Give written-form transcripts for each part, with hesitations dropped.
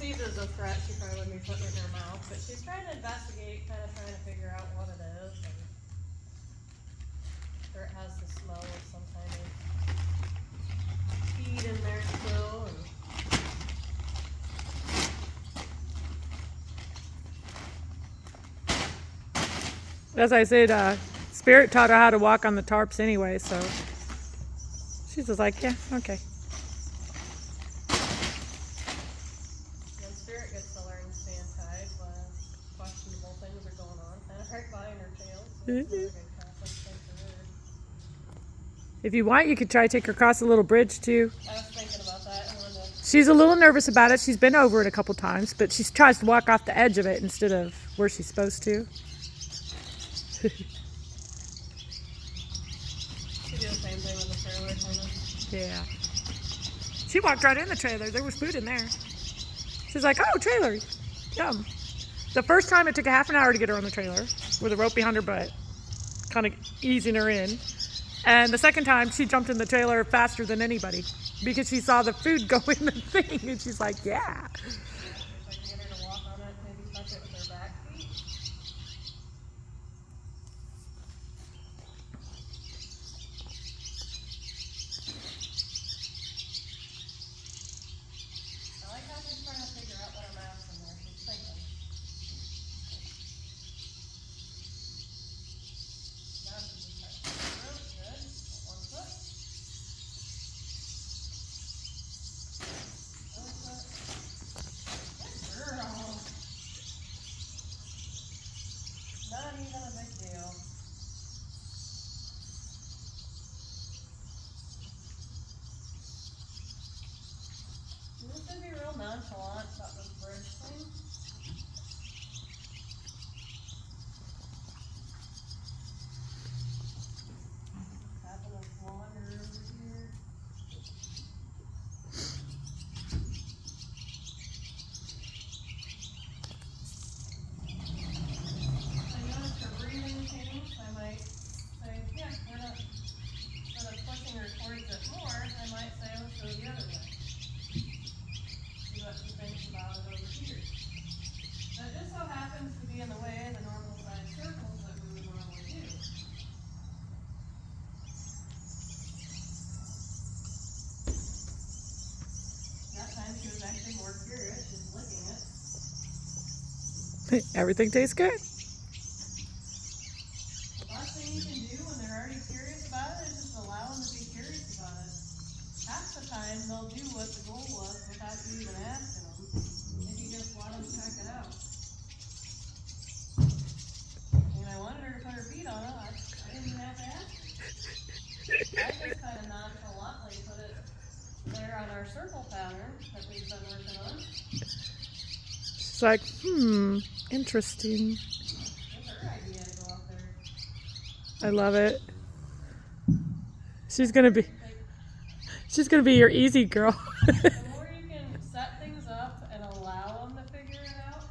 sees as a threat, she probably wouldn't be putting it in her mouth, but she's trying to investigate, kind of trying to figure out what it is, and sure it has the smell of some kind of feed in there still, and as I said, Spirit taught her how to walk on the tarps anyway, so she's just like, yeah, okay. then Spirit gets to learn to stand tied when questionable things are going on, kind of right behind her tail, so it's another good conflict thing for her. If you want, you could try to take her across a little bridge too. I was thinking about that. She's a little nervous about it. She's been over it a couple times, but she tries to walk off the edge of it instead of where she's supposed to. She did the same thing with the trailer, kind of. Yeah. She walked right in the trailer. There was food in there. She's like, oh, trailer. Yum. The first time it took a half an hour to get her on the trailer with a rope behind her butt, kind of easing her in. And the second time, she jumped in the trailer faster than anybody because she saw the food go in the thing, and she's like, yeah. If I can get her to walk on it, maybe touch it with her back feet. I like how she's trying to figure out what I'm asking there. She's thinking. Now she's just touching the rope. Good. One foot. Other foot. Good girl. Not even a big deal. You should be real nonchalant about this bridge thing. Having us wander over here. I noticed her breathing change. I might say, yeah, instead of pushing her towards it more, I might say, let's go the other way. See what she thinks about it over here. That just so happens to be in the way of the normal size circles that we would normally do. That time she was actually more curious, just licking it. Everything tastes good. The best thing you can do when they're already curious about it is just allow them to be curious about it. Half the time they'll do what the goal was without you even asking them, if you just let them check it out. And I wanted her to put her feet on it, I didn't even have to ask her. I just kind of nonchalantly put it there on our circle pattern that we've been working on. She's like, interesting. It's her idea to go up there. I love it. She's gonna be your easy girl. The more you can set things up and allow them to figure it out,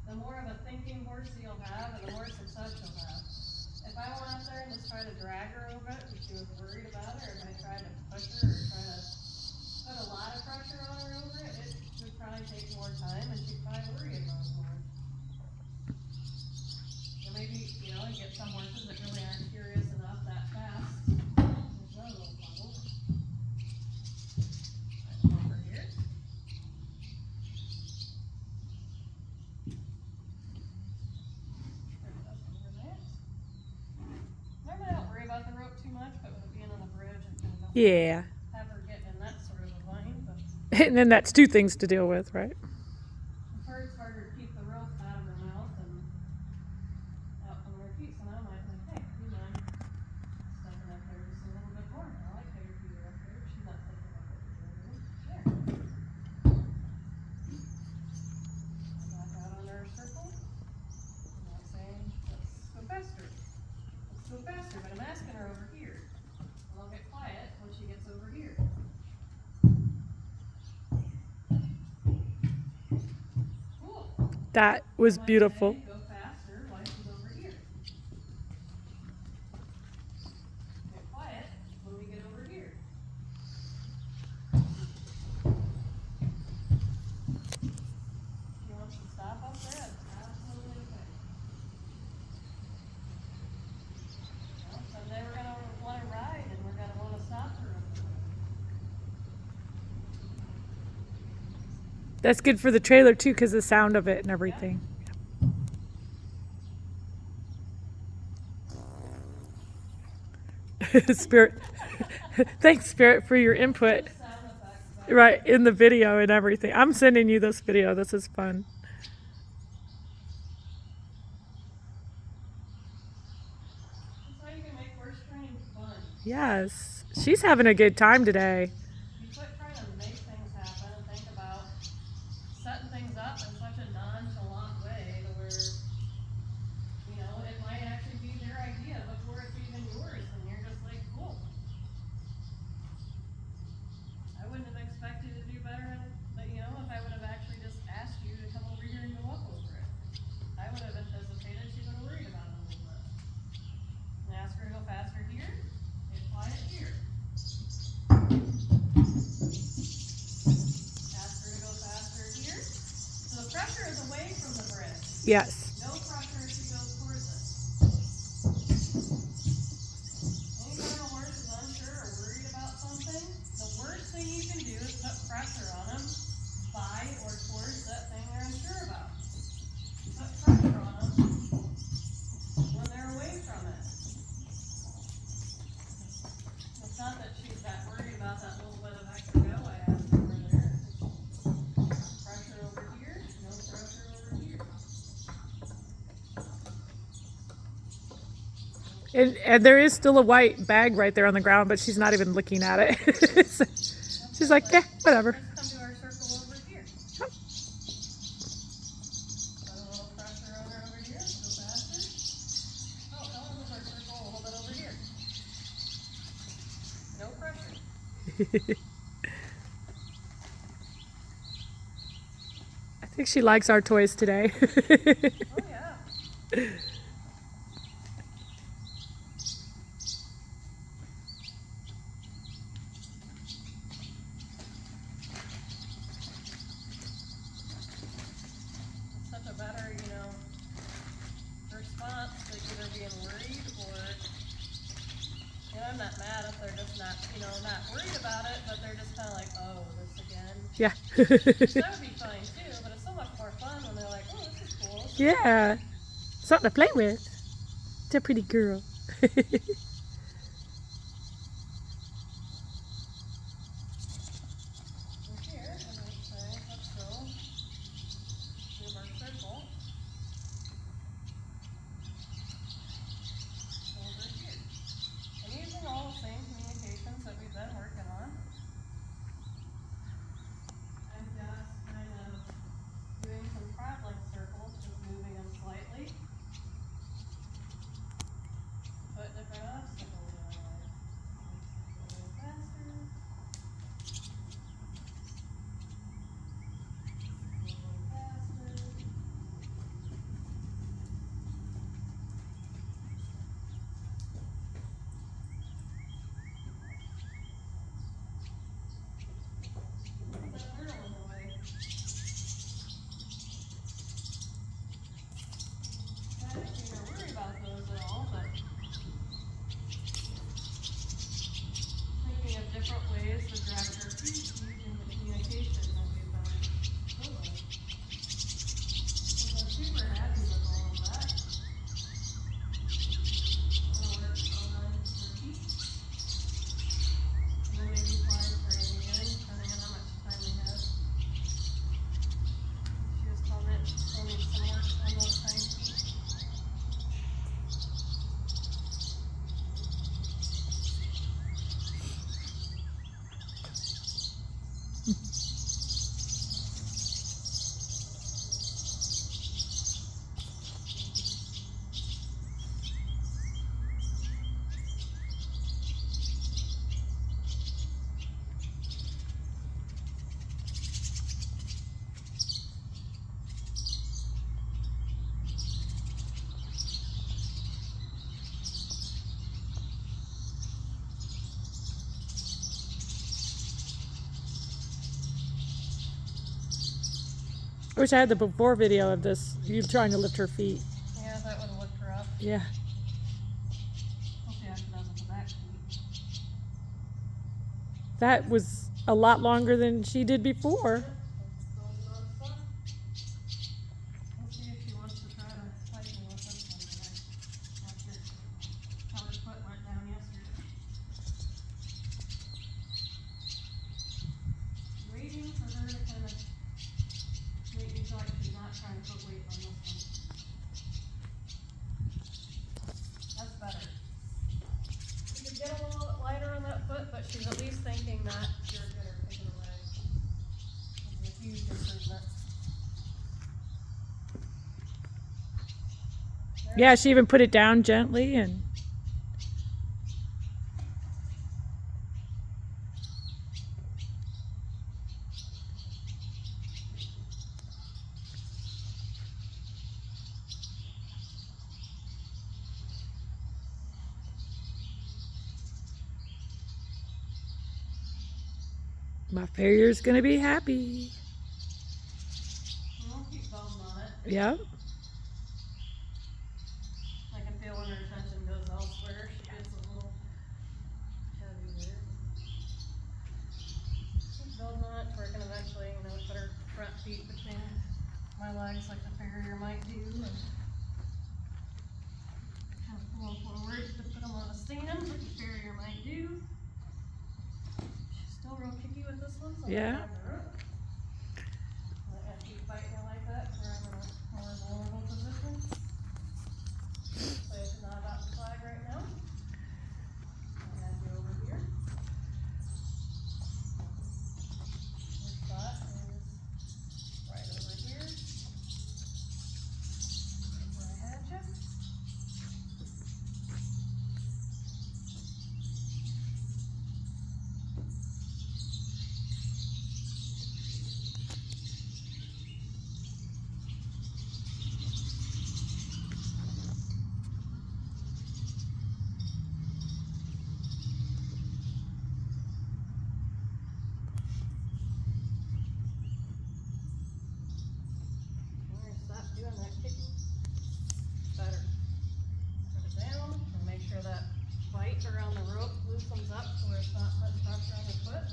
the more of a thinking horse you'll have and the more success you'll have. If I went out there and just tried to drag her over it and she was worried about it, or if I tried to push her or try to put a lot of pressure on her over it, it would probably take more time and she'd probably worry about it more. Or maybe, you get some horses that really aren't curious enough that fast. There's another little puddle. Over here. Normally I don't worry about the rope too much, but with it being on the bridge, it's gonna Yeah. have her getting in that sort of a bind, but And then that's two things to deal with, right? for her it's harder to keep the rope out of her mouth and out from her feet, so now I might think, hey, do you mind stepping up there just a little bit more? I like how your feet are up there, she's not thinking about what you're doing. There. Back out on our circle. I'm not saying, let's go faster. Let's go faster, but I'm asking her over here. And I'll get quiet when she gets over here. Cool. That was beautiful. Go faster while she's over here. Get quiet when we get over here. That's good for the trailer too, because the sound of it and everything. Spirit. Thanks, Spirit, for your input. Sound effects better. Right, in the video and everything. I'm sending you this video. This is fun. That's how you can make horse training fun. Yes. She's having a good time today. You quit trying to make things happen and think about setting things up in such a nonchalant way to where, you know, it might actually be their idea before it's even yours, and you're just like, cool. I wouldn't have expected to do better, but you know, if I would have actually just asked you to come over here and go up over it, I would have anticipated she would have worried about it a little bit. And ask her to go faster here, get quiet here. Ask her to go faster here. So the pressure is away from the bridge. Yes. No pressure if she goes towards it. Anytime a horse is unsure or worried about something, the worst thing you can do is put pressure on them by or towards that thing they're unsure about. Put pressure on them when they're away from it. It's not that she's that worried about that little bit of extra go I asked over there. Pressure over here, no pressure over here. And there is still a white bag right there on the ground, but she's not even looking at it. So she's like, yeah, whatever. Let's come to our circle over here. Put a little pressure on her over here, go faster. Oh, come on with our circle a little bit over here. No pressure. I think she likes our toys today. Oh yeah. It's such a better, you know, response to either being worried or, you know, I'm not mad if they're just not, you know, not worried about it, but they're just kind of like, oh, this again. Yeah. That would be fine too, but it's so much more fun when they're like, oh, this is cool. This is Yeah. Something to play with. It's a pretty girl. Over here, and I say, let's go move our circle over here. And using all the same communications that we've been working on. I'm just kind of doing some traveling circles, just moving them slightly. Put different obstacles in our way. Makes it go a little faster. A little faster. Put that hurdle in the way. I don't think you're worried about those at all, but thinking of different ways to direct your feet using the communication that we've been building. I'm super happy with all of that. I'm gonna work on her feet. And then maybe fly training again, depending on how much time we have. She was telling me some work on those tiny feet. I wish I had the before video of this. You trying to lift her feet. Yeah, that would have looked rough. Yeah. Hopefully I can does with the back feet. That was a lot longer than she did before. Goes Yeah, she even put it down gently and. My farrier's gonna be happy. We'll keep building on it. Yep. I can feel when her attention goes elsewhere. She gets a little heavy there. Keep building on it, where I can eventually, put her front feet between my legs like the farrier might do, and kind of pull them forward to put them on a stand, like the farrier might do. She's still real kicky with this one, so Yeah. I'm gonna grab her up. Let her keep fighting me like that, where I'm in a more vulnerable position. So it's not about the flag right now. I'll have you over here. Your spot is right over here. Where I had you. Stop doing that kicking. Better. Put it down and make sure that bite around the rope loosens up so where it's not putting pressure on your foot.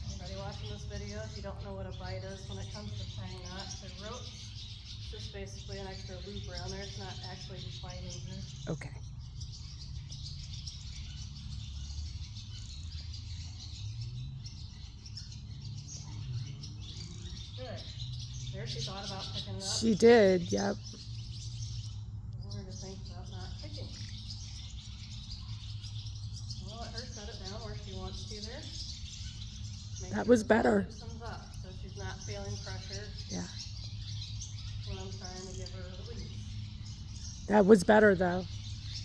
Anybody watching this video, if you don't know what a bite is when it comes to tying knots or ropes, it's just basically an extra loop around there. It's not actually biting her. Okay. Good. There, she thought about picking it up. She did. Yep. I want her to think about not kicking. We'll let her set it down where she wants to there. Make That sure was the better. loosens up, so she's not feeling pressure Yeah. when I'm trying to give her a release. That was better though.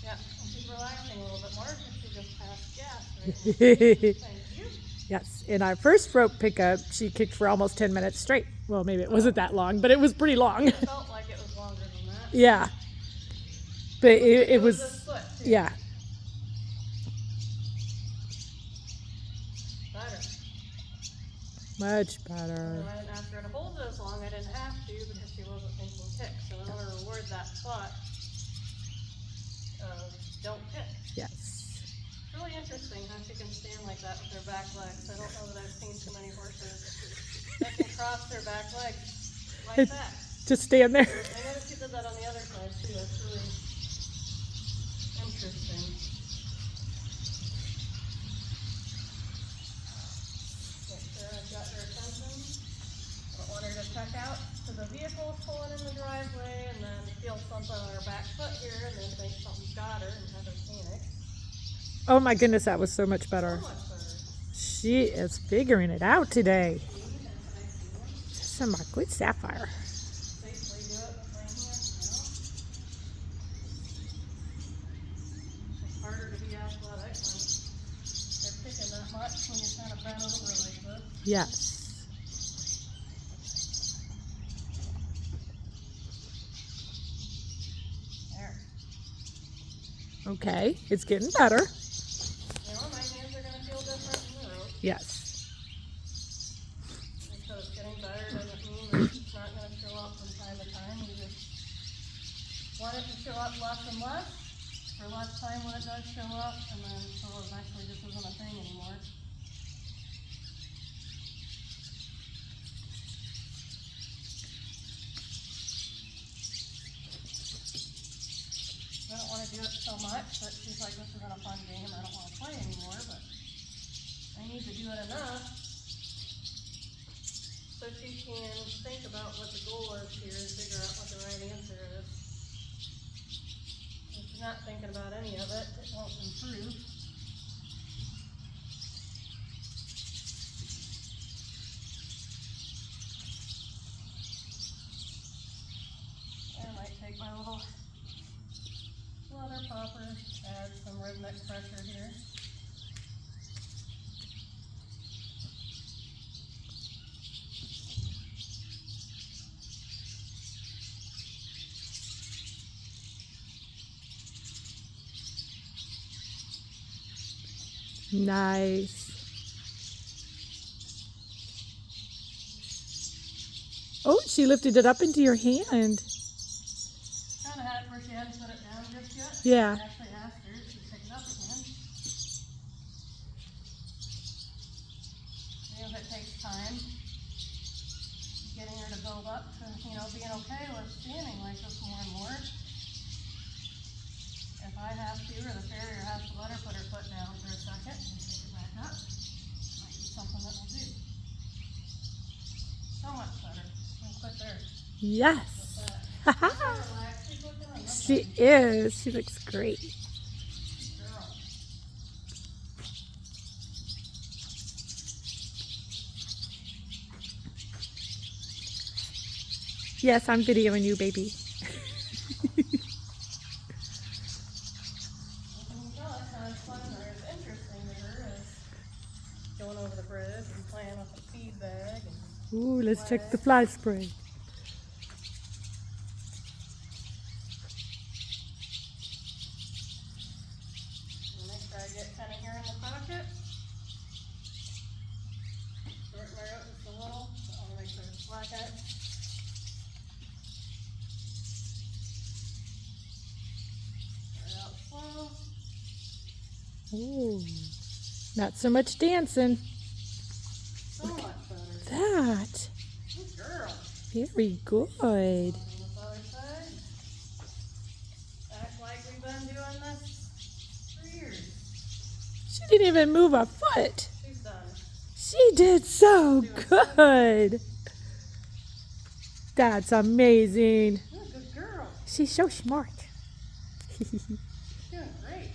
Yeah, and she's relaxing a little bit more because she just passed gas right now. Thank you. Yes. In our first rope pickup, she kicked for almost 10 minutes straight. Well, maybe it wasn't that long, but it was pretty long. It felt like it was longer than that. Yeah. But it was was, this foot, too. yeah. Better. Much better. I didn't ask her to hold it as long. I didn't have to because she wasn't thinking kick. So in order to reward that thought of don't kick. Yes. It's really interesting how she can stand like that with her back legs. I don't know that I've seen too many horses that can cross their back legs like that. Just stand there. I noticed she did that on the other side too. That's really interesting. Make sure I've got her attention. I don't want her to check out to the vehicle pulling in the driveway and then feel something on her back foot here and then think something's got her and have her panic. Oh my goodness, that was so much better. So much better. She is figuring it out today. This is my good Sapphire. Safely do it with my hands now. It's harder to be athletic when they're kicking that much when you're kind of bent over like this. Yes. There. Okay, it's getting better. My hands are going to feel different in the rope. Yes. And so it's getting better doesn't mean that it's not going to show up from time to time. You just want it to show up less and less for less time when it does show up, and then so eventually this isn't a thing anymore. I don't want to do it so much that she's like, this isn't a fun game, I don't want to play anymore, but I need to do it enough so she can think about what the goal is here and figure out what the right answer is. If she's not thinking about any of it, it won't improve. take my little leather popper, add some rhythmic pressure here. Nice. Oh, she lifted it up into your hand. Kind of had it where she hadn't put it down just yet. Yeah. I actually asked her if she'd pick it up again. You know, it takes time getting her to build up to, you know, being okay with standing like this more and more. If I have to, or the farrier has to let her put her foot down for a second and pick it back up, might be something that will do. So much better. I'll quit there. Yes. With that. Relax. She's looking on this She is. She looks great. girl. Yes, I'm videoing you, baby. You can tell it's kind of fun or it's interesting to her is going over the bridge and playing with the feed bag. And Ooh, let's check the fly spray. make sure I get kind of here in the pocket. Shorten her out just a little. So I want to make sure it's flat out. Start out slow. Ooh, not so much dancing. So much better. That. Good girl. Very good. On this other side. Act like we've been doing this for years. She didn't even move a foot. She's done. She did so good. That's amazing. You're a good girl. She's so smart. Doing great.